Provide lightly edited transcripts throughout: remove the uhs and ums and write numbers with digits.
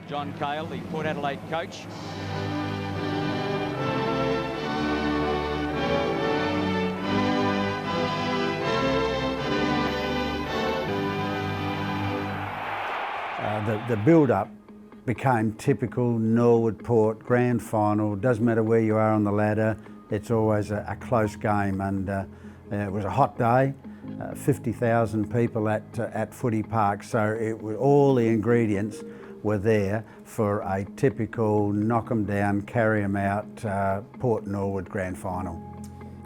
John Cale, the Port Adelaide coach. The build-up became typical Norwood Port grand final. Doesn't matter where you are on the ladder, it's always a close game, and it was a hot day. 50,000 people at Footy Park, so it was, all the ingredients were there for a typical knock 'em down, carry 'em out Port Norwood grand final.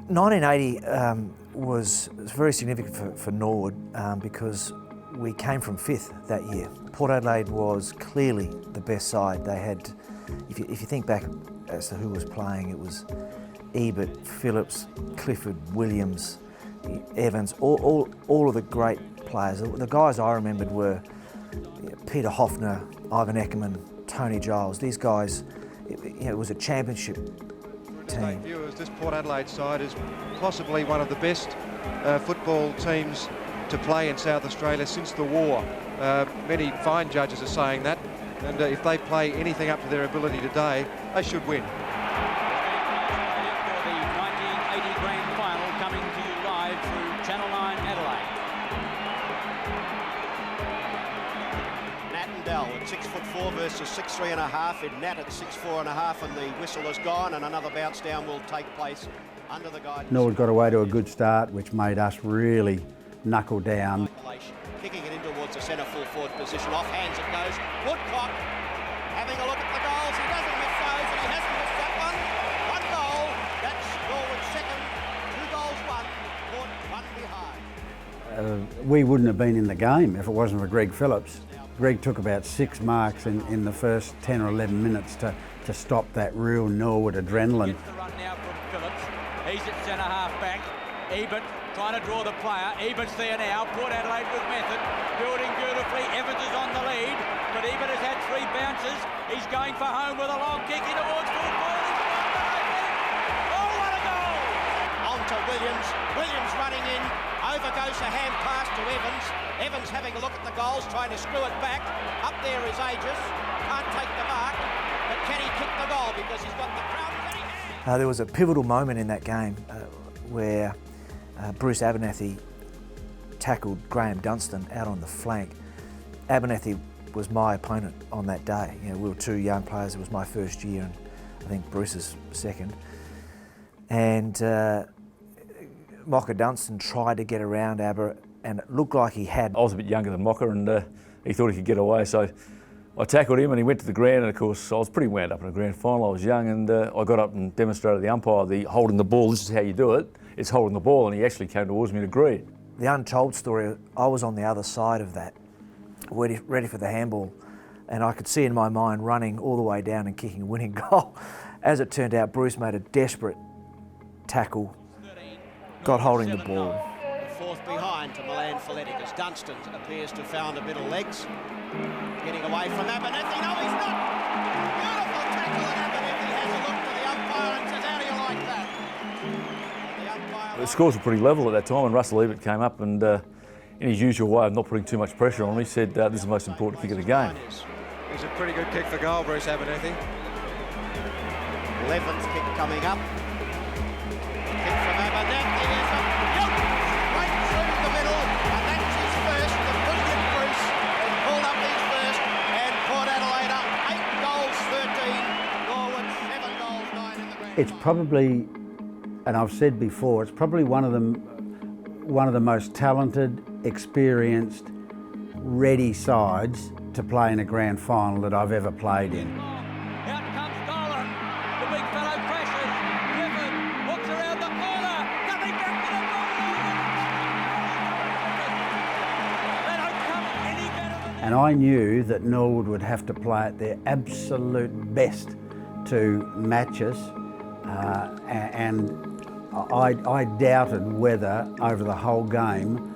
1980 was very significant for Norwood because we came from 5th that year. Port Adelaide was clearly the best side. They had, if you think back as to who was playing, it was Ebert, Phillips, Clifford, Williams, Evans, all of the great players. The guys I remembered were Peter Hoffner, Ivan Eckerman, Tony Giles. These guys, it was a championship team. Viewers, this Port Adelaide side is possibly one of the best football teams to play in South Australia since the war. Many fine judges are saying that, and if they play anything up to their ability today, they should win. For the 1980 Grand Final, coming to you live through Channel 9 Adelaide. Nat and Dell at 6'4" versus 6'3.5", and Nat at 6'4.5", and the whistle is gone, and another bounce down will take place under the guidance. Norwood got away to a good start, which made us really knuckle down. Kicking it in towards the centre full forward position, off hands it goes. Woodcock having a look at the goals. He doesn't miss those, and he hasn't missed that one. One goal, that's Norwood's second. 2 goals, 1. Port 1 behind. We wouldn't have been in the game if it wasn't for Greg Phillips. Greg took about 6 marks in the first 10 or 11 minutes to stop that real Norwood adrenaline. Gets the run now from Phillips. He's at centre half back. Ebert trying to draw the player. Ebert's there now. Port Adelaide with method. Building beautifully. Evans is on the lead. But Ebert has had 3 bounces. He's going for home with a long kick in towards full forward. Oh, what a goal! On to Williams. Williams running in. Over goes the hand pass to Evans. Evans having a look at the goals, trying to screw it back. Up there is Aegis. Can't take the mark. But can he kick the goal because he's got the crowd in his hand? There was a pivotal moment in that game where Bruce Abernethy tackled Graham Dunstan out on the flank. Abernethy was my opponent on that day. We were 2 young players. It was my first year, and I think Bruce's second. And Mocker Dunstan tried to get around Aber, and it looked like he had. I was a bit younger than Mocker, and he thought he could get away, so I tackled him and he went to the ground, and of course I was pretty wound up in a grand final. I was young, and I got up and demonstrated to the umpire the holding the ball. This is how you do it. It's holding the ball, and he actually came towards me and agreed. The untold story, I was on the other side of that, ready for the handball, and I could see in my mind running all the way down and kicking a winning goal. As it turned out, Bruce made a desperate tackle, got holding the ball. The 4th behind to Milan Folletic as Dunstan appears to have found a bit of legs. Getting away from Abernethy. No, he's not. Beautiful tackle, and Abernethy has a look to the umpire and says, how do you like that? The scores were pretty level at that time, and Russell Ebert came up and in his usual way of not putting too much pressure on, he said this is the most important kick of the game. It's a pretty good kick for goal, Bruce Abernethy. 11th kick coming up. Kick from Abernethy is a yoke right through the middle, and that's his first. The brilliant Bruce has pulled up his first, and Port Adelaide up 8 goals, 13. Norwood 7 goals, 9 in the grand. It's probably, and I've said before, it's probably one of the most talented, experienced, ready sides to play in a grand final that I've ever played in. Out comes Dolan. The big fellow crashes. Clifford looks around the corner. Coming back to the ball. They don't come any better than that. And I knew that Norwood would have to play at their absolute best to match us, and I doubted whether over the whole game,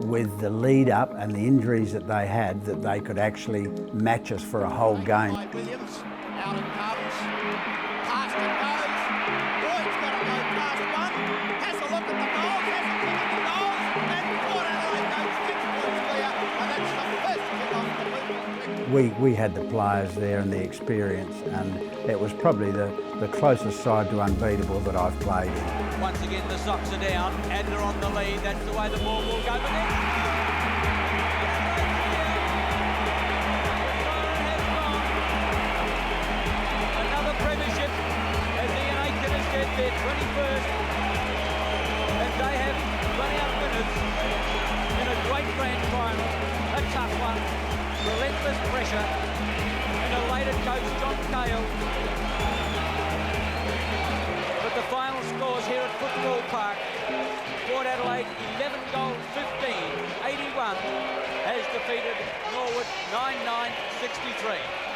with the lead up and the injuries that they had, that they could actually match us for a whole game. Williams, out it comes, past it goes, Boyd's got to go past one, has a look at the goals, has a look at the goals, and Port Adelaide goes 6 points clear, and that's the first kick off the movement. we had the players there and the experience, and it was probably the closest side to unbeatable that I've played in. Once again, the socks are down. Adler on the lead. That's the way the ball will go. But then another premiership as the Aiken has said their 21st, and they have run out winners in a great grand final, a tough one, relentless pressure, and a later coach, John Cale. But the final scores here at Football Park, Port Adelaide 11 goals 15, 81 has defeated Norwood 9-9, 63.